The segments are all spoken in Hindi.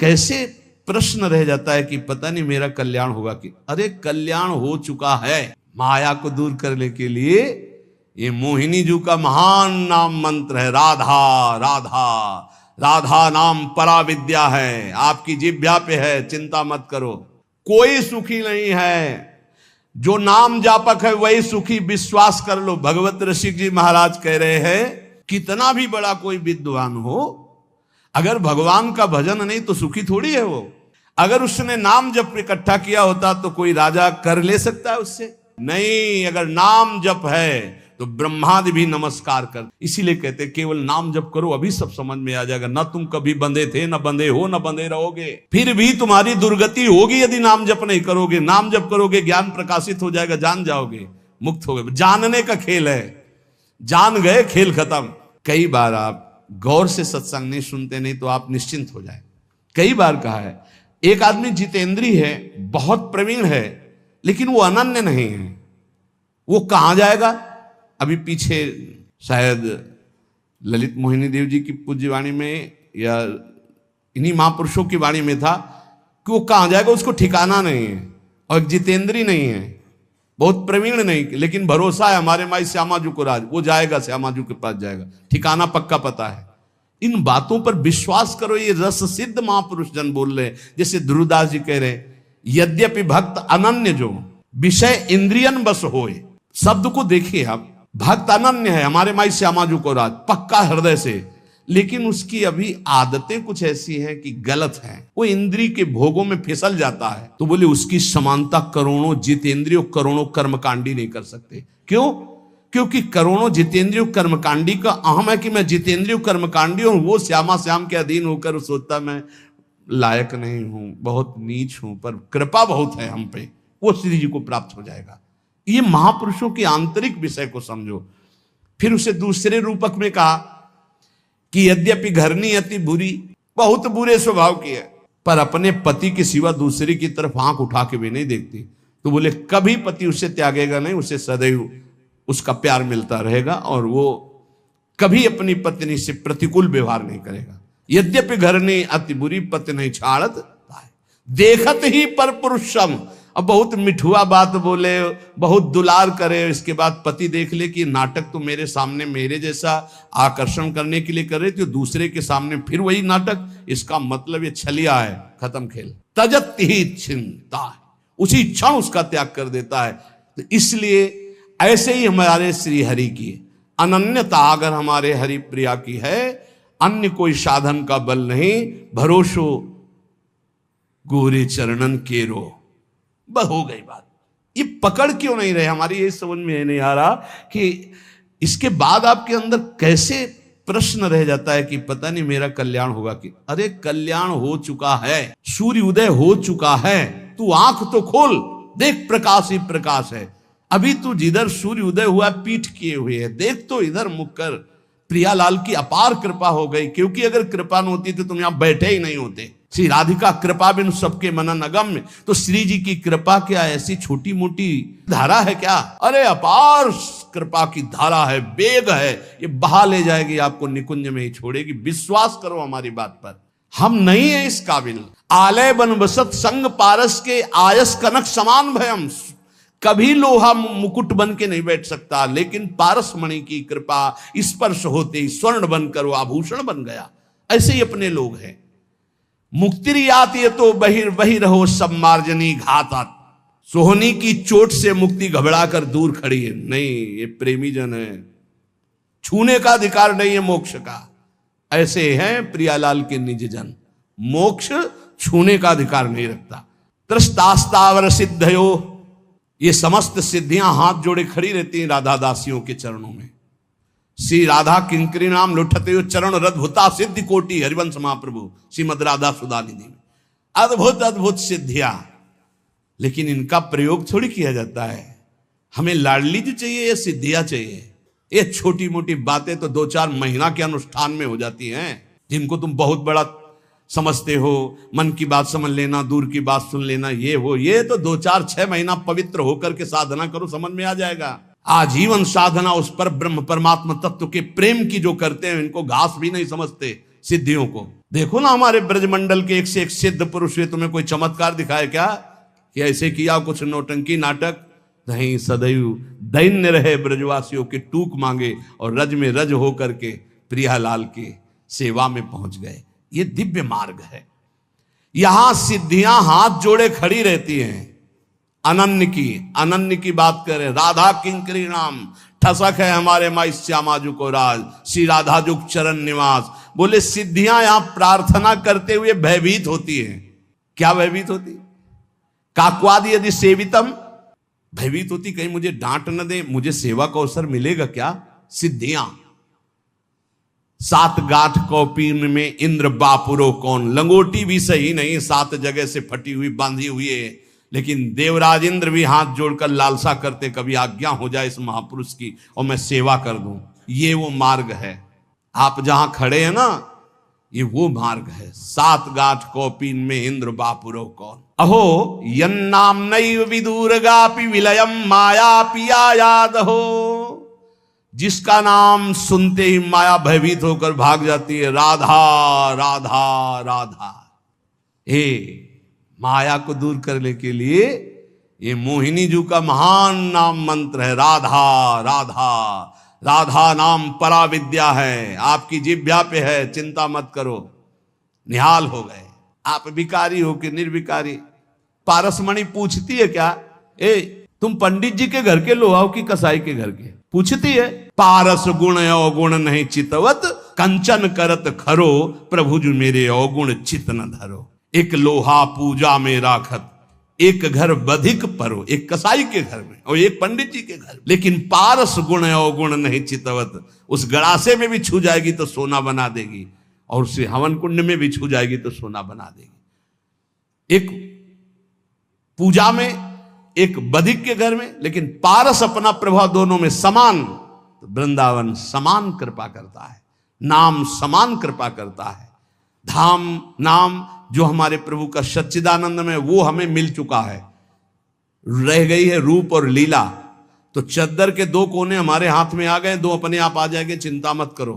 कैसे प्रश्न रह जाता है कि पता नहीं मेरा कल्याण होगा कि अरे कल्याण हो चुका है। माया को दूर करने के लिए ये मोहिनी जी का महान नाम मंत्र है, राधा राधा। राधा नाम परा विद्या है, आपकी जिह्वा पे है, चिंता मत करो। कोई सुखी नहीं है, जो नाम जापक है वही सुखी, विश्वास कर लो। भगवत ऋषि जी महाराज कह रहे हैं, कितना भी बड़ा कोई विद्वान हो, अगर भगवान का भजन नहीं तो सुखी थोड़ी है वो। अगर उसने नाम जप इकट्ठा किया होता तो कोई राजा कर ले सकता है उससे? नहीं, अगर नाम जप है तो ब्रह्मादि भी नमस्कार कर। इसीलिए कहते केवल नाम जप करो, अभी सब समझ में आ जाएगा। ना तुम कभी बंधे थे, ना बंधे हो, ना बंधे रहोगे। फिर भी तुम्हारी दुर्गति होगी यदि नाम जप नहीं करोगे। नाम जप करोगे, ज्ञान प्रकाशित हो जाएगा, जान जाओगे, मुक्त हो गए। जानने का खेल है, जान गए खेल खत्म। कई बार आप गौर से सत्संग नहीं सुनते, नहीं तो आप निश्चिंत हो जाए। कई बार कहा है, एक आदमी जितेंद्रीय है, बहुत प्रवीण है, लेकिन वो अनन्य नहीं है। वो कहां जाएगा? अभी पीछे शायद ललित मोहिनी देव जी की पूज्य वाणी में या इन्हीं महापुरुषों की वाणी में था कि वो कहां जाएगा उसको ठिकाना नहीं है। और जितेंद्रीय नहीं है, बहुत प्रवीण नहीं, लेकिन भरोसा है हमारे माई श्यामाजू को राज, वो जाएगा, श्यामाजू के पास जाएगा, ठिकाना पक्का पता है। इन बातों पर विश्वास करो, ये रस सिद्ध महापुरुष जन बोल रहे हैं। जैसे ध्रुवदास जी कह रहे, यद्यपि भक्त अनन्य जो विषय इंद्रियन बस होए। शब्द को देखिए आप, भक्त अनन्य है हमारे माई श्यामाजू को राज, पक्का हृदय से, लेकिन उसकी अभी आदतें कुछ ऐसी हैं कि गलत हैं, वो इंद्रिय के भोगों में फिसल जाता है। तो बोले उसकी समानता करोड़ों जितेंद्रियों करोड़ों कर्मकांडी नहीं कर सकते। क्यों? क्योंकि करोड़ों जितेंद्रियों कर्मकांडी का अहम है कि मैं जितेंद्रियों कर्मकांडी हूं, वो श्यामा श्याम के अधीन होकर सोचता मैं लायक नहीं हूं, बहुत नीच हूं, पर कृपा बहुत है हम पे, वो श्री जी को प्राप्त हो जाएगा। ये महापुरुषों के आंतरिक विषय को समझो। फिर उसे दूसरे रूपक में कहा कि यद्यपि घरनी अति बुरी, बहुत बुरे स्वभाव की है, पर अपने पति के सिवा दूसरे की तरफ आंख उठा के भी नहीं देखती। तो बोले कभी पति उसे त्यागेगा नहीं, उसे सदैव उसका प्यार मिलता रहेगा और वो कभी अपनी पत्नी से प्रतिकूल व्यवहार नहीं करेगा। यद्यपि घरनी अति बुरी, पति नहीं छाड़त पाए, देखत ही पर पुरुषम। अब बहुत मिठुआ बात बोले, बहुत दुलार करे, इसके बाद पति देख ले कि नाटक तो मेरे सामने मेरे जैसा आकर्षण करने के लिए कर रहे थे, दूसरे के सामने फिर वही नाटक, इसका मतलब ये छलिया है, खत्म खेल। तजत ही चिंता, उसी क्षण उसका त्याग कर देता है। तो इसलिए ऐसे ही हमारे श्री हरि की अनन्यता अगर हमारे हरि प्रिया की है, अन्य कोई साधन का बल नहीं, भरोसो गोरे चरणन केरो, बस हो गई बात। ये पकड़ क्यों नहीं रहे हमारी, ये समझ में नहीं आ रहा कि इसके बाद आपके अंदर कैसे प्रश्न रह जाता है कि पता नहीं मेरा कल्याण होगा कि अरे कल्याण हो चुका है, सूर्य उदय हो चुका है, तू आंख तो खोल, देख प्रकाश ही प्रकाश है। अभी तू जिधर सूर्य उदय हुआ पीठ किए हुए है, देख तो इधर मुख कर। प्रियालाल की अपार कृपा हो गई, क्योंकि अगर कृपा न होती तो तुम यहां बैठे ही नहीं होते। श्री राधिका कृपा बिन सबके मनन अगम्य, तो श्री जी की कृपा क्या ऐसी छोटी मोटी धारा है क्या? अरे अपार कृपा की धारा है, वेग है, ये बहा ले जाएगी, आपको निकुंज में ही छोड़ेगी। विश्वास करो हमारी बात पर, हम नहीं है इस काबिल। आलय बन बसत संग पारस के आयस कनक समान भयम, कभी लोहा मुकुट बन के नहीं बैठ सकता, लेकिन पारस मणि की कृपा स्पर्श होते ही स्वर्ण बनकर वो आभूषण बन गया। ऐसे ही अपने लोग हैं। मुक्तिरियात ये तो बहिर वही रहो सब मार्जनी घातात, सोहनी की चोट से मुक्ति घबरा कर दूर खड़ी है। नहीं, ये प्रेमी जन है, छूने का अधिकार नहीं है मोक्ष का। ऐसे हैं प्रियालाल के निज जन, मोक्ष छूने का अधिकार नहीं रखता। त्रस्तास्तावर सिद्धयो, ये समस्त सिद्धियां हाथ जोड़े खड़ी रहती हैं राधा दासियों के चरणों में। श्री राधा किंकरी नाम लुठते चरण रद्भुता सिद्धि कोटि, हरिवंश महाप्रभु श्रीमद राधा सुधानिधि में अद्भुत अद्भुत सिद्धियां। लेकिन इनका प्रयोग थोड़ी किया जाता है। हमें लाडली जी चाहिए या सिद्धियां चाहिए? ये छोटी मोटी बातें तो 2-4 महीना के अनुष्ठान में हो जाती हैं, जिनको तुम बहुत बड़ा समझते हो। मन की बात समझ लेना, दूर की बात सुन लेना, ये हो, ये तो 2-4-6 महीना पवित्र होकर के साधना करो, समझ में आ जाएगा। आजीवन साधना उस पर ब्रह्म परमात्मा तत्व के प्रेम की जो करते हैं, इनको घास भी नहीं समझते, सिद्धियों को। देखो ना हमारे ब्रजमंडल के एक से एक सिद्ध पुरुष हुए, तुम्हें कोई चमत्कार दिखाए क्या कि ऐसे किया कुछ नौटंकी नाटक? नहीं, सदैव दैन्य रहे ब्रजवासियों के टूक मांगे और रज में रज हो करके प्रियालाल के सेवा में पहुंच गए। ये दिव्य मार्ग है। यहां सिद्धियां हाथ जोड़े खड़ी रहती हैं। अनन्य की बात करें, राधा किंकरी नाम ठसक है हमारे माई श्यामाजू को राज, श्री राधा जुग चरण निवास। बोले सिद्धियां यहां प्रार्थना करते हुए भयभीत होती हैं। क्या भयभीत होती? काक्वाद यदि सेवितम, भयभीत होती कहीं मुझे डांट न दे, मुझे सेवा का अवसर मिलेगा क्या? सिद्धियां, सात गांठ कौपीन में इंद्र बापुरो कौन, लंगोटी भी सही नहीं, 7 जगह से फटी हुई बांधी हुई है, लेकिन देवराज इंद्र भी हाथ जोड़कर लालसा करते कभी आज्ञा हो जाए इस महापुरुष की और मैं सेवा कर दूं। ये वो मार्ग है। आप जहां खड़े हैं ना, ये वो मार्ग है। 7 गांठ कौपीन में इंद्र बापुरो कौन, अहो यन्नाम नैव विदूरगापि विलयम माया पिया याद हो। जिसका नाम सुनते ही माया भयभीत होकर भाग जाती है, राधा राधा राधा। हे, माया को दूर करने के लिए ये मोहिनी जी का महान नाम मंत्र है, राधा राधा। राधा नाम परा विद्या है, आपकी जिह्वा पे है, चिंता मत करो। निहाल हो गए आप, भिखारी हो कि निर्विकारी। पारसमणि पूछती है क्या, ए तुम पंडित जी के घर के लोहाओ की कसाई के घर के? पूछती है। पारस गुण अवगुण नहीं चितवत, कंचन करत खरो, प्रभु जो मेरे अवगुण चित न धरो। एक लोहा पूजा में राखत, एक घर बधिक परो, एक कसाई के घर में और एक पंडित जी के घर। लेकिन पारस गुण अवगुण नहीं चितवत, उस गड़ासे में भी छू जाएगी तो सोना बना देगी, और उसे हवन कुंड में भी छू जाएगी तो सोना बना देगी। एक पूजा में, एक बधिक के घर में, लेकिन पारस अपना प्रभाव दोनों में समान। तो वृंदावन समान कृपा करता है, नाम समान कृपा करता है। धाम नाम जो हमारे प्रभु का सच्चिदानंद में, वो हमें मिल चुका है। रह गई है रूप और लीला। तो चद्दर के 2 कोने हमारे हाथ में आ गए, 2 अपने आप आ जाएंगे, चिंता मत करो।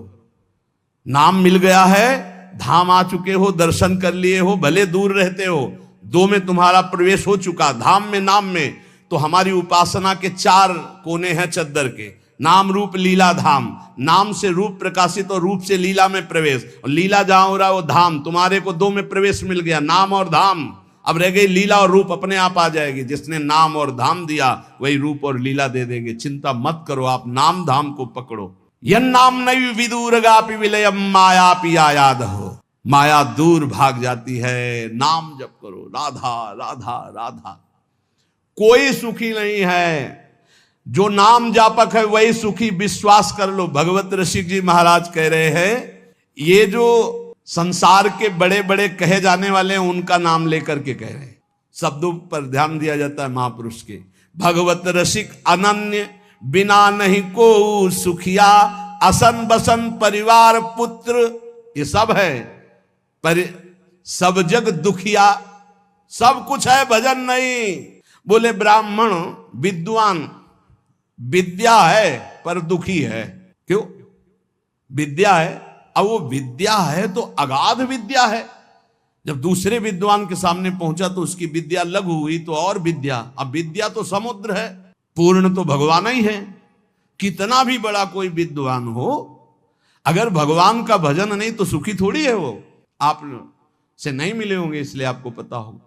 नाम मिल गया है, धाम आ चुके हो, दर्शन कर लिए हो, भले दूर रहते हो, 2 में तुम्हारा प्रवेश हो चुका, धाम में नाम में। तो हमारी उपासना के 4 कोने हैं चद्दर के, नाम रूप लीला धाम। नाम से रूप प्रकाशित और रूप से लीला में प्रवेश, और लीला जहां हो रहा है वो धाम। तुम्हारे को 2 में प्रवेश मिल गया, नाम और धाम। अब रह गई लीला और रूप, अपने आप आ जाएगी। जिसने नाम और धाम दिया वही रूप और लीला दे देंगे। चिंता मत करो, आप नाम धाम को पकड़ो। यन नाम नैव विदूरगापि विलयम माया पिया याद हो। माया दूर भाग जाती है, नाम जप करो, राधा राधा राधा। कोई सुखी नहीं है, जो नाम जापक है वही सुखी, विश्वास कर लो। भगवत ऋषिक जी महाराज कह रहे हैं, ये जो संसार के बड़े बड़े कहे जाने वाले हैं उनका नाम लेकर के कह रहे हैं। शब्दों पर ध्यान दिया जाता है महापुरुष के। भगवत रसिक अनन्य बिना नहीं को सुखिया, असन बसन परिवार पुत्र, ये सब है। पर सब जग दुखिया, सब कुछ है भजन नहीं। बोले ब्राह्मण विद्वान, विद्या है पर दुखी है। क्यों? विद्या है, अब वो विद्या है तो अगाध विद्या है। जब दूसरे विद्वान के सामने पहुंचा तो उसकी विद्या लघु हुई, तो और विद्या। अब विद्या तो समुद्र है, पूर्ण तो भगवान ही है। कितना भी बड़ा कोई विद्वान हो, अगर भगवान का भजन नहीं तो सुखी थोड़ी है वो। आप से नहीं मिले होंगे इसलिए आपको पता होगा।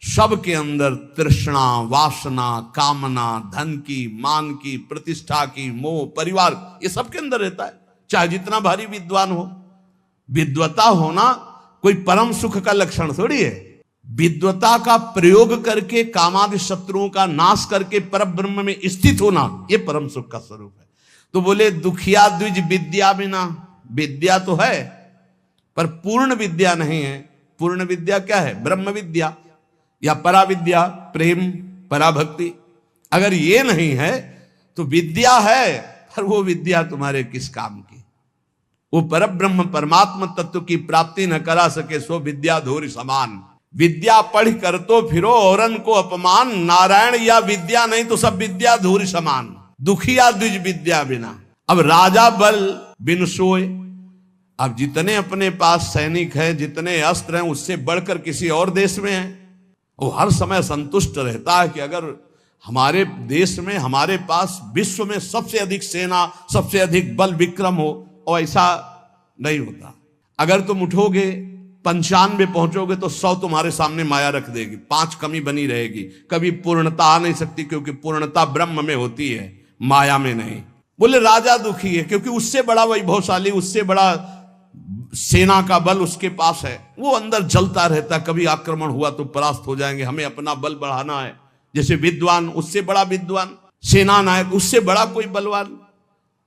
सबके अंदर तृष्णा, वासना, कामना, धन की, मान की, प्रतिष्ठा की, मोह, परिवार, ये सबके अंदर रहता है, चाहे जितना भारी विद्वान हो। विद्वता होना कोई परम सुख का लक्षण थोड़ी है। विद्वता का प्रयोग करके कामादि शत्रुओं का नाश करके परब्रह्म में स्थित होना, ये परम सुख का स्वरूप है। तो बोले दुखिया द्विज विद्या बिना, विद्या तो है पर पूर्ण विद्या नहीं है। पूर्ण विद्या क्या है? ब्रह्म विद्या या पराविद्या, प्रेम, पराभक्ति। अगर ये नहीं है तो विद्या है पर वो विद्या तुम्हारे किस काम की? वो परब्रह्म परमात्मा तत्व की प्राप्ति न करा सके सो विद्या धूरि समान। विद्या पढ़ कर तो फिरो औरन को अपमान, नारायण या विद्या नहीं तो सब विद्या धूरि समान। दुखिया द्विज विद्या बिना। अब राजा बल बिन सोए, अब जितने अपने पास सैनिक हैं, जितने अस्त्र हैं, उससे बढ़कर किसी और देश में है, वो हर समय संतुष्ट रहता है कि अगर हमारे देश में, हमारे पास विश्व में सबसे अधिक सेना, सबसे अधिक बल विक्रम हो। और ऐसा नहीं होता। अगर तुम उठोगे 95 पहुंचोगे तो 100 तुम्हारे सामने माया रख देगी, 5 कमी बनी रहेगी। कभी पूर्णता आ नहीं सकती, क्योंकि पूर्णता ब्रह्म में होती है, माया में नहीं। बोले राजा दुखी है क्योंकि उससे बड़ा वैभवशाली, उससे बड़ा सेना का बल उसके पास है, वो अंदर जलता रहता, कभी आक्रमण हुआ तो परास्त हो जाएंगे, हमें अपना बल बढ़ाना है। जैसे विद्वान, उससे बड़ा विद्वान, सेना नायक, उससे बड़ा कोई बलवान।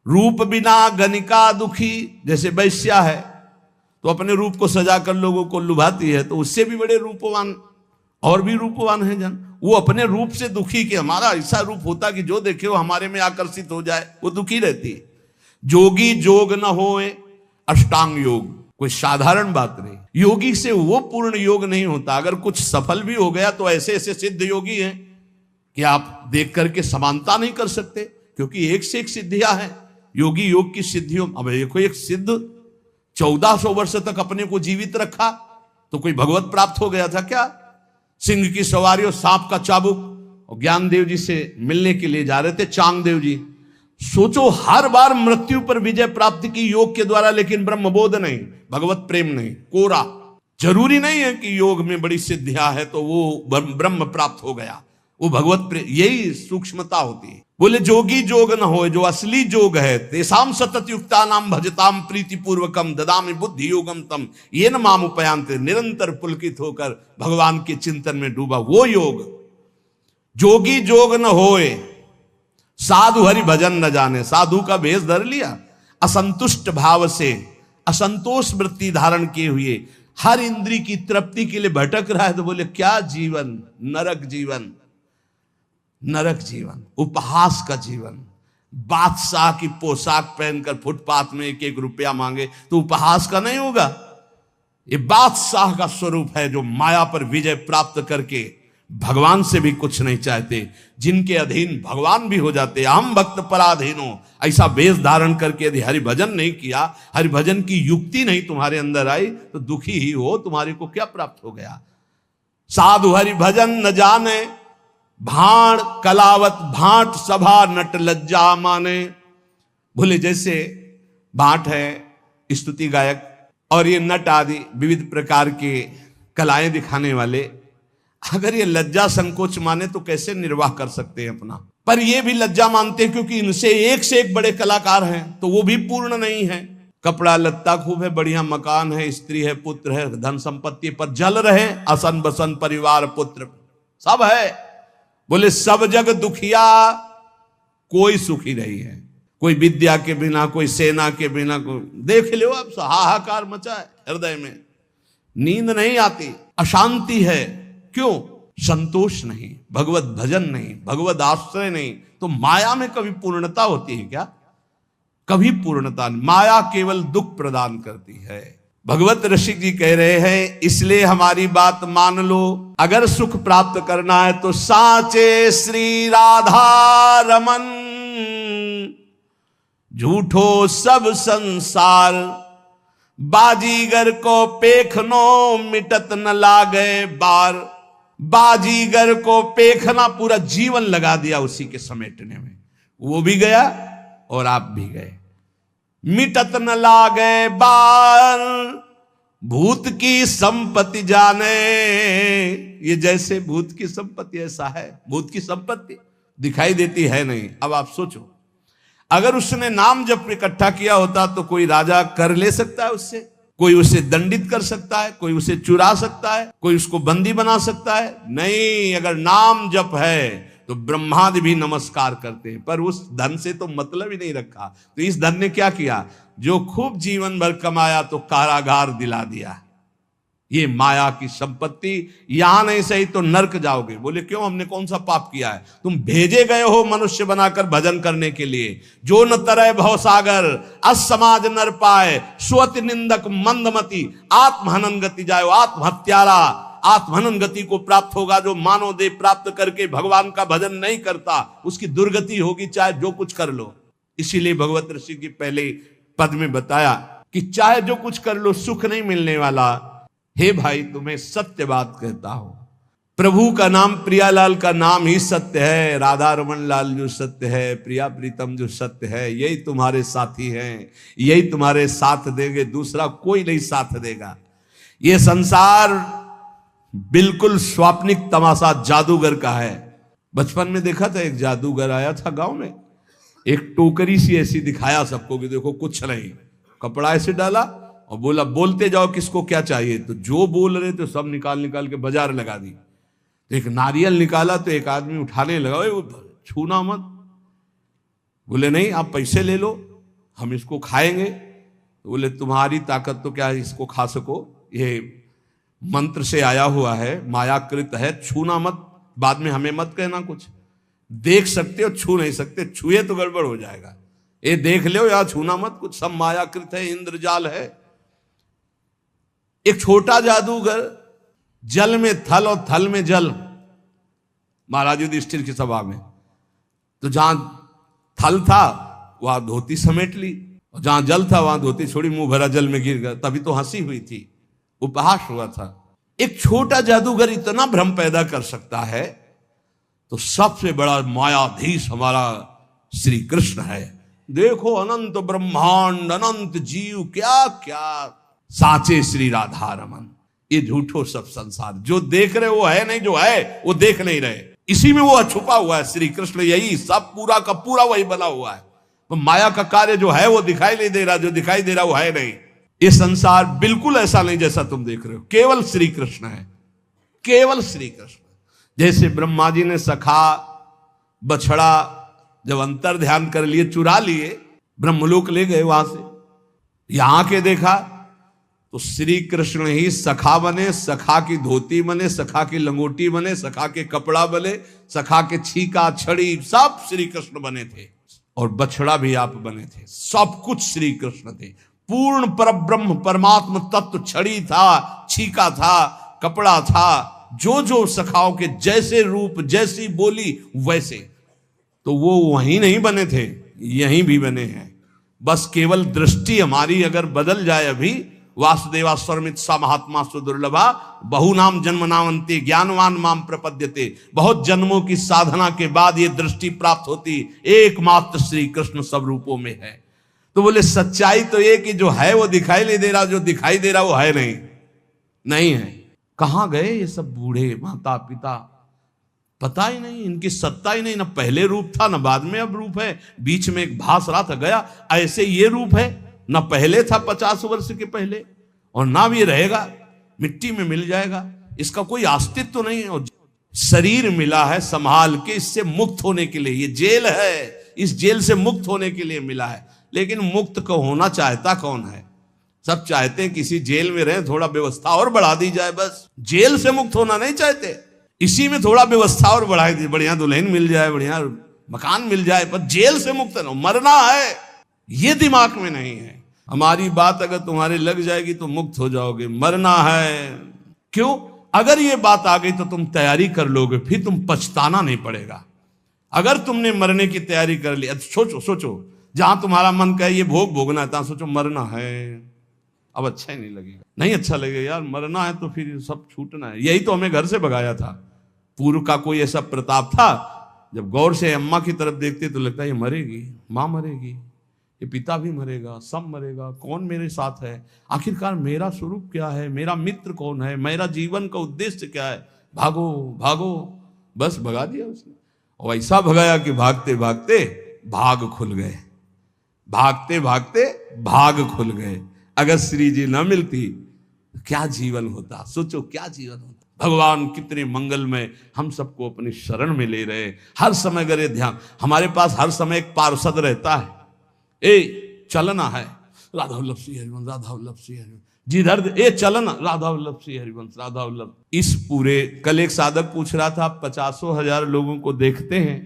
रूप बिना गणिका दुखी, जैसे वैश्या है तो अपने रूप को सजाकर लोगों को लुभाती है, तो उससे भी बड़े रूपवान और भी रूपवान है जन, वो अपने रूप से दुखी, कि हमारा ऐसा रूप होता कि जो देखे वो हमारे में आकर्षित हो जाए, वो दुखी रहती है। जोगी जोग न होए अष्टांग योग, कोई साधारण बात नहीं। योगी से वो पूर्ण योग नहीं होता। अगर कुछ सफल भी हो गया तो ऐसे ऐसे सिद्ध योगी हैं कि आप देख करके समानता नहीं कर सकते, क्योंकि एक से एक सिद्धियां हैं योगी योग की सिद्धियों। अब देखो, एक सिद्ध 1400 वर्ष तक अपने को जीवित रखा तो कोई भगवत प्राप्त हो गया था क्या? सिंह की सवारी और सांप का चाबुक, और ज्ञानदेव जी से मिलने के लिए जा रहे थे चांगदेव जी। सोचो, हर बार मृत्यु पर विजय प्राप्ति की योग के द्वारा, लेकिन ब्रह्मबोध नहीं, भगवत प्रेम नहीं, कोरा। जरूरी नहीं है कि योग में बड़ी सिद्धियां है तो वो ब्रह्म प्राप्त हो गया, वो भगवत प्रेम, यही सूक्ष्मता होती है। बोले जोगी जोग न हो, जो असली जोग है, तेसाम सतत युक्ता नाम भजताम प्रीति पूर्वकम ददामि बुद्धि योगम तम ये न माम उपयांते, निरंतर पुलकित होकर भगवान के चिंतन में डूबा, वो योग। जोगी जोग न होए साधु हरि भजन न जाने, साधु का भेष धर लिया, असंतुष्ट भाव से, असंतोष वृत्ति धारण किए हुए हर इंद्री की तृप्ति के लिए भटक रहा है। तो बोले क्या जीवन, नरक जीवन, नरक जीवन, उपहास का जीवन। बादशाह की पोशाक पहनकर फुटपाथ में 1-1 रुपया मांगे तो उपहास का नहीं होगा। ये बादशाह का स्वरूप है जो माया पर विजय प्राप्त करके भगवान से भी कुछ नहीं चाहते, जिनके अधीन भगवान भी हो जाते। हम भक्त पराधीन हो, ऐसा वेश धारण करके यदि हरिभजन नहीं किया, हरिभजन की युक्ति नहीं तुम्हारे अंदर आई तो दुखी ही हो, तुम्हारे को क्या प्राप्त हो गया। साधु हरिभजन न जाने, भाण कलावत भाट सभा नट लज्जा माने। बोले जैसे भाट है स्तुति गायक और ये नट आदि विविध प्रकार के कलाएं दिखाने वाले, अगर ये लज्जा संकोच माने तो कैसे निर्वाह कर सकते हैं अपना। पर ये भी लज्जा मानते हैं क्योंकि इनसे एक से एक बड़े कलाकार हैं, तो वो भी पूर्ण नहीं है। कपड़ा लत्ता खूब है, बढ़िया मकान है, स्त्री है, पुत्र है, धन संपत्ति, पर जल रहे असन बसन परिवार पुत्र सब है। बोले सब जग दुखिया, कोई सुखी नहीं है, कोई विद्या के बिना, कोई सेना के बिना। देख लो आप, हाहाकार मचा है हृदय में, नींद नहीं आती, अशांति है। क्यों? संतोष नहीं, भगवत भजन नहीं, भगवत आश्रय नहीं। तो माया में कभी पूर्णता होती है क्या? कभी पूर्णता नहीं। माया केवल दुख प्रदान करती है। भगवत ऋषि जी कह रहे हैं, इसलिए हमारी बात मान लो, अगर सुख प्राप्त करना है तो साचे श्री राधा रमन, झूठो सब संसार, बाजीगर को पेखनो मिटत न लागे बार। बाजीगर को पेखना, पूरा जीवन लगा दिया उसी के समेटने में, वो भी गया और आप भी गए। मिटत न लागे बार, भूत की संपत्ति जाने। ये जैसे भूत की संपत्ति ऐसा है, भूत की संपत्ति दिखाई देती है नहीं। अब आप सोचो, अगर उसने नाम जब इकट्ठा किया होता तो कोई राजा कर ले सकता है उससे, कोई उसे दंडित कर सकता है, कोई उसे चुरा सकता है, कोई उसको बंदी बना सकता है? नहीं। अगर नाम जप है तो ब्रह्मादि भी नमस्कार करते हैं, पर उस धन से तो मतलब ही नहीं रखा। तो इस धन ने क्या किया? जो खूब जीवन भर कमाया तो कारागार दिला दिया। ये माया की संपत्ति, यहां नहीं सही तो नरक जाओगे। बोले क्यों? हमने कौन सा पाप किया है? तुम भेजे गए हो मनुष्य बनाकर भजन करने के लिए। जो न तरय भव सागर, असमाज नर पाए, स्वति निंदक मंदमति, आत्महनन गति जायो। आत्महत्यारा आत्महनन गति को प्राप्त होगा। जो मानव देह प्राप्त करके भगवान का भजन नहीं करता, उसकी दुर्गति होगी, चाहे जो कुछ कर लो। इसीलिए भगवत ऋषि की पहले पद में बताया कि चाहे जो कुछ कर लो सुख नहीं मिलने वाला। हे भाई, तुम्हें सत्य बात कहता हूं, प्रभु का नाम, प्रियालाल का नाम ही सत्य है। राधा रमन लाल जो सत्य है, प्रिया प्रीतम जो सत्य है, यही तुम्हारे साथी हैं, यही तुम्हारे साथ देंगे, दूसरा कोई नहीं साथ देगा। ये संसार बिल्कुल स्वाप्निक तमाशा जादूगर का है। बचपन में देखा था, एक जादूगर आया था गांव में, एक टोकरी सी ऐसी दिखाया सबको कि देखो कुछ नहीं, कपड़ा ऐसे डाला और बोला बोलते जाओ किसको क्या चाहिए। तो जो बोल रहे थे सब निकाल निकाल के बाजार लगा दी। तो एक नारियल निकाला तो एक आदमी उठाने लगा, वो छूना मत। बोले नहीं, आप पैसे ले लो, हम इसको खाएंगे। तो बोले तुम्हारी ताकत तो क्या इसको खा सको, ये मंत्र से आया हुआ है, मायाकृत है, छूना मत, बाद में हमें मत कहना कुछ। देख सकते हो, छू नहीं सकते, छुए तो गड़बड़ हो जाएगा। ये देख लो या छूना मत, कुछ सब मायाकृत है, इंद्रजाल है। एक छोटा जादूगर, जल में थल और थल में जल, महाराज युधिष्ठिर की सभा में। तो जहां थल था वहां धोती समेट ली, और जहां जल था वहां धोती छोड़ी, मुंह भरा जल में गिर गया। तभी तो हंसी हुई थी, उपहास हुआ था। एक छोटा जादूगर इतना भ्रम पैदा कर सकता है, तो सबसे बड़ा मायाधीश हमारा श्री कृष्ण है। देखो अनंत ब्रह्मांड, अनंत जीव, क्या क्या साचे श्री राधा रमन। ये झूठो सब संसार जो देख रहे वो है नहीं, जो है वो देख नहीं रहे, इसी में वो छुपा हुआ है श्री कृष्ण। यही सब पूरा का पूरा वही बना हुआ है। तो माया का कार्य जो है वो दिखाई नहीं दे रहा, जो दिखाई दे रहा वो है नहीं। ये संसार बिल्कुल ऐसा नहीं जैसा तुम देख रहे हो, केवल श्री कृष्ण है, केवल श्री कृष्ण। जैसे ब्रह्मा जी ने सखा बछड़ा जब अंतर ध्यान कर लिए, चुरा लिए, ब्रह्मलोक ले गए, वहां से यहां के देखा तो श्री कृष्ण ही सखा बने, सखा की धोती बने, सखा की लंगोटी बने, सखा के कपड़ा बने, सखा के छीका छड़ी सब श्री कृष्ण बने थे, और बछड़ा भी आप बने थे। सब कुछ श्री कृष्ण थे, पूर्ण परब्रह्म परमात्म तत्व। छड़ी था, छीका था, कपड़ा था, जो जो सखाओं के जैसे रूप, जैसी बोली वैसे। तो वो वहीं नहीं बने थे, यहीं भी बने हैं। बस केवल दृष्टि हमारी अगर बदल जाए। अभी वासुदेवा स्वरमित सा महात्मा सुदुर्लभा, बहु नाम जन्म नामंते ज्ञानवान माम प्रपद्यते। बहुत जन्मों की साधना के बाद ये दृष्टि प्राप्त होती, एकमात्र श्री कृष्ण सब रूपों में है। तो बोले सच्चाई तो ये कि जो है वो दिखाई नहीं दे रहा, जो दिखाई दे रहा वो है नहीं, नहीं है। कहां गए ये सब बूढ़े माता पिता, पता ही नहीं, इनकी सत्ता ही नहीं, ना पहले रूप था ना बाद में अब रूप है, बीच में एक भास रहा था गया। ऐसे ये रूप है, ना पहले था 50 वर्ष के पहले, और ना भी रहेगा, मिट्टी में मिल जाएगा, इसका कोई अस्तित्व तो नहीं है। और शरीर मिला है संभाल के, इससे मुक्त होने के लिए, ये जेल है, इस जेल से मुक्त होने के लिए मिला है। लेकिन मुक्त को होना चाहता कौन है? सब चाहते हैं किसी जेल में रहे, थोड़ा व्यवस्था और बढ़ा दी जाए, बस। जेल से मुक्त होना नहीं चाहते, इसी में थोड़ा व्यवस्था और बढ़ा दी, बढ़िया दुल्हन मिल जाए, बढ़िया मकान मिल जाए, पर जेल से मुक्त ना, मरना है, ये दिमाग में नहीं है। हमारी बात अगर तुम्हारे लग जाएगी तो मुक्त हो जाओगे, मरना है। क्यों? अगर ये बात आ गई तो तुम तैयारी कर लोगे, फिर तुम पछताना नहीं पड़ेगा। अगर तुमने मरने की तैयारी कर ली, सोचो सोचो, जहां तुम्हारा मन कहे ये भोग भोगना है, सोचो मरना है, अब अच्छा ही नहीं लगेगा, नहीं अच्छा लगेगा यार, मरना है तो फिर सब छूटना है। यही तो हमें घर से भगाया था। पूर्व का कोई ऐसा प्रताप था, जब गौर से अम्मा की तरफ देखते तो लगता है ये मरेगी, माँ मरेगी, ये पिता भी मरेगा, सब मरेगा, कौन मेरे साथ है? आखिरकार मेरा स्वरूप क्या है? मेरा मित्र कौन है? मेरा जीवन का उद्देश्य क्या है? भागो भागो, बस भगा दिया उसने। और ऐसा भगाया कि भागते भागते भाग खुल गए, भागते भागते भाग खुल गए। अगर श्री जी न मिलती तो क्या जीवन होता? सोचो क्या जीवन होता। भगवान कितने मंगलमय, हम सबको अपनी शरण में ले रहे। हर समय अगर ये ध्यान, हमारे पास हर समय एक पार्षद रहता है, ए चलना है, राधा वल्लभ श्री हरिवंश, राधा वल्लभ श्री हरिवंश, जिधर ए चलना, राधा वल्लभ श्री हरिवंश, राधा वल्लभ। इस पूरे, कल एक साधक पूछ रहा था, 50,000 लोगों को देखते हैं,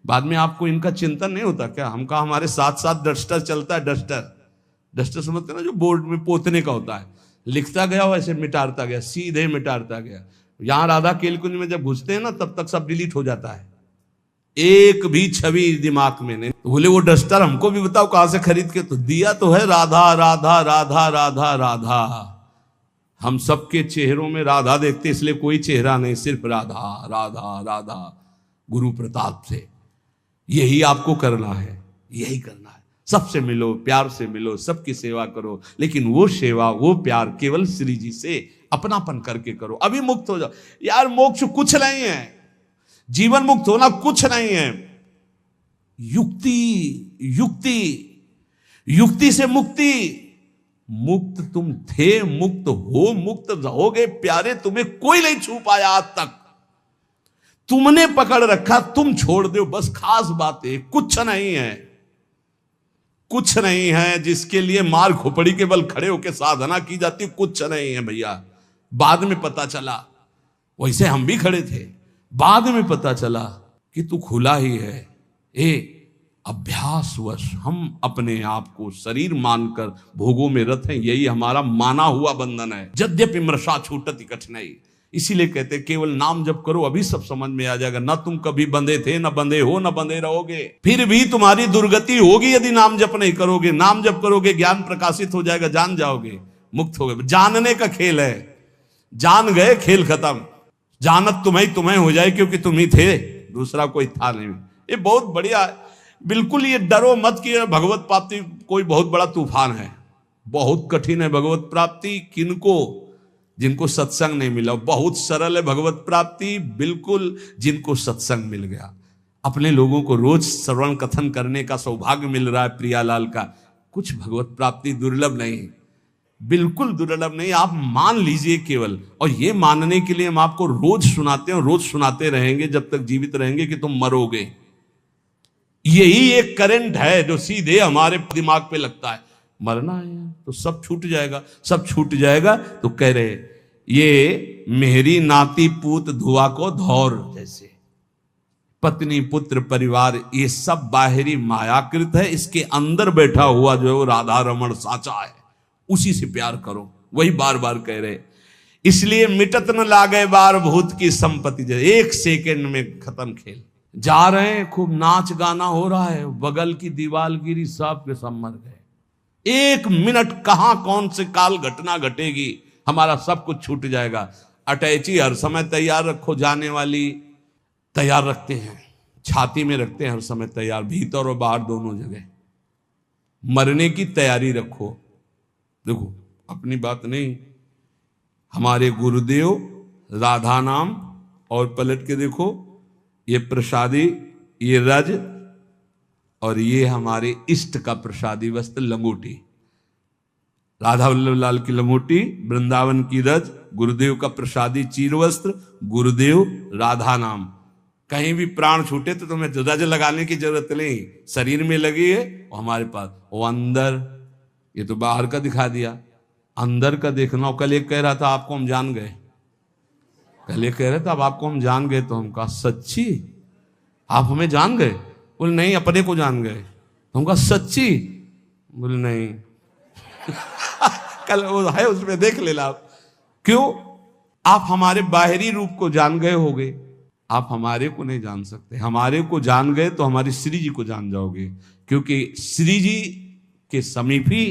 बाद में आपको इनका चिंतन नहीं होता क्या? हम कहा हमारे साथ साथ डस्टर चलता है, डस्टर, डस्टर समझते ना, जो बोर्ड में पोतने का होता है, लिखता गया वैसे मिटारता गया, सीधे मिटारता गया। यहां राधा केलकुंज में जब घुसते हैं ना, तब तक सब डिलीट हो जाता है, एक भी छवि दिमाग में नहीं। तो बोले वो डस्टर हमको भी बताओ कहां से खरीद के, तो दिया तो है राधा राधा राधा राधा राधा। हम सबके चेहरों में राधा देखते, इसलिए कोई चेहरा नहीं, सिर्फ राधा राधा राधा। गुरु प्रताप से यही आपको करना है, यही करना है। सबसे मिलो, प्यार से मिलो, सबकी सेवा करो, लेकिन वो सेवा वो प्यार केवल श्री जी से अपनापन करके करो। अभी मुक्त हो जाओ यार। मोक्ष कुछ नहीं है, जीवन मुक्त होना कुछ नहीं है। युक्ति युक्ति युक्ति से मुक्ति। मुक्त तुम थे, मुक्त हो, मुक्त रहोगे प्यारे। तुम्हें कोई नहीं छू पाया आज तक। तुमने पकड़ रखा, तुम छोड़ दो, बस खास बात है। कुछ नहीं है, कुछ नहीं है जिसके लिए मार खोपड़ी के बल खड़े होकर साधना की जाती। कुछ नहीं है भैया। बाद में पता चला, वैसे हम भी खड़े थे, बाद में पता चला कि तू खुला ही है। अभ्यासवश हम अपने आप को शरीर मानकर भोगों में रत हैं। यही हमारा माना हुआ बंधन है। यद्यपि मृषा छूटति कठिनाई। इसीलिए कहते केवल नाम जप करो, अभी सब समझ में आ जाएगा। ना तुम कभी बंधे थे, ना बंधे हो, ना बंधे रहोगे। फिर भी तुम्हारी दुर्गति होगी यदि नाम जप नहीं करोगे। नाम जप करोगे, ज्ञान प्रकाशित हो जाएगा, जान जाओगे, मुक्त हो गए। जानने का खेल है, जान गए खेल खत्म। जानत तुम्हें हो जाए, क्योंकि तुम ही थे, दूसरा कोई था नहीं। ये बहुत बढ़िया। बिल्कुल ये डरो मत कि भगवत प्राप्ति कोई बहुत बड़ा तूफान है। बहुत कठिन है भगवत प्राप्ति। किनको? जिनको सत्संग नहीं मिला। बहुत सरल है भगवत प्राप्ति, बिल्कुल जिनको सत्संग मिल गया। अपने लोगों को रोज श्रवण कथन करने का सौभाग्य मिल रहा है प्रियालाल का। कुछ भगवत प्राप्ति दुर्लभ नहीं, बिल्कुल दुर्लभ नहीं। आप मान लीजिए केवल। और ये मानने के लिए हम आपको रोज सुनाते हैं, रोज सुनाते रहेंगे जब तक जीवित रहेंगे कि तुम मरोगे। यही एक करंट है जो सीधे हमारे दिमाग पे लगता है। मरना है तो सब छूट जाएगा, सब छूट जाएगा। तो कह रहे ये मेरी नाती पूत धुआ को धौर जैसे। पत्नी पुत्र परिवार ये सब बाहरी मायाकृत है। इसके अंदर बैठा हुआ जो है वो राधा रमण साचा है, उसी से प्यार करो। वही बार बार कह रहे। इसलिए मिटत न लागे बार भूत की संपत्ति। जैसे एक सेकंड में खत्म खेल। जा रहे हैं, खूब नाच गाना हो रहा है, बगल की दीवार गिरी, सब के सब मर गए। एक मिनट कहां कौन से काल घटना घटेगी, हमारा सब कुछ छूट जाएगा। अटैची हर समय तैयार रखो, जाने वाली तैयार रखते हैं, छाती में रखते हैं हर समय तैयार, भीतर और बाहर दोनों जगह। मरने की तैयारी रखो। देखो अपनी बात नहीं, हमारे गुरुदेव राधा नाम, और पलट के देखो ये प्रसादी, ये रज, और ये हमारे इष्ट का प्रसादी वस्त्र लंगोटी। राधा वल्लभ लाल की लंगोटी, वृंदावन की रज, गुरुदेव का प्रसादी चीर वस्त्र, गुरुदेव राधा नाम। कहीं भी प्राण छूटे तो तुम्हें रज लगाने की जरूरत नहीं, शरीर में लगी है वो हमारे पास। वो अंदर, ये तो बाहर का दिखा दिया, अंदर का देखना। कल एक कह रहा था आपको हम जान गए, कल एक कह रहे थे अब आपको हम जान गए। तो हम कहा सच्ची आप हमें जान गए? बोले नहीं, अपने को जान गए। तो हम कहा सच्ची? बोले नहीं। कल वो है उसमें देख लेना आप। क्यों? आप हमारे बाहरी रूप को जान गए होगे, आप हमारे को नहीं जान सकते। हमारे को जान गए तो हमारी श्री जी को जान जाओगे, क्योंकि श्री जी के समीप ही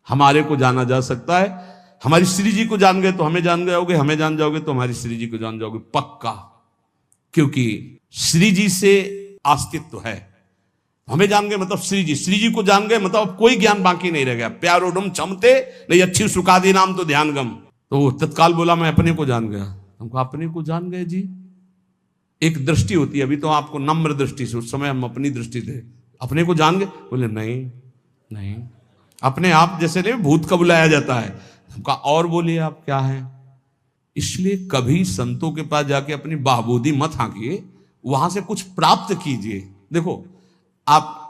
हमारे को जाना जा सकता है। हमारी श्री जी को जान गए तो हमें जान जाओगे, हमें जान जाओगे तो हमारी श्री जी को जान जाओगे पक्का। क्योंकि श्री जी से अस्तित्व है। हमें जान गए मतलब श्री जी को जान गए मतलब कोई ज्ञान बाकी नहीं रह गया। प्यारोडम चमते नहीं अच्छी सुखादी नाम तो ध्यान गम। तो तत्काल बोला मैं अपने को जान गया। हमको अपने को जान गए जी। एक दृष्टि होती है, अभी तो आपको नम्र दृष्टि से, उस समय हम अपनी दृष्टि थे। अपने को जान गए? बोले नहीं नहीं, अपने आप जैसे नहीं भूत का बुलाया जाता है। हमका और बोलिए आप क्या है। इसलिए कभी संतों के पास जाके अपनी बाहबूदी मत हाँकिए, वहां से कुछ प्राप्त कीजिए। देखो आप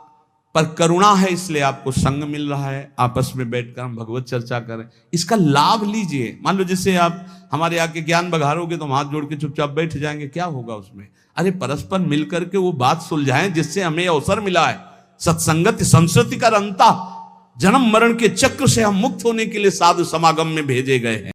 पर करुणा है इसलिए आपको संग मिल रहा है, आपस में बैठकर हम भगवत चर्चा करें, इसका लाभ लीजिए। मान लो जैसे आप हमारे आके ज्ञान बघारोगे तो हम हाथ जोड़ के चुपचाप बैठ जाएंगे, क्या होगा उसमें? अरे परस्पर मिलकर के वो बात सुलझाएं जिससे हमें अवसर मिला है। सत्संगत संस्कृति का रंता, जन्म मरण के चक्र से हम मुक्त होने के लिए साधु समागम में भेजे गए हैं।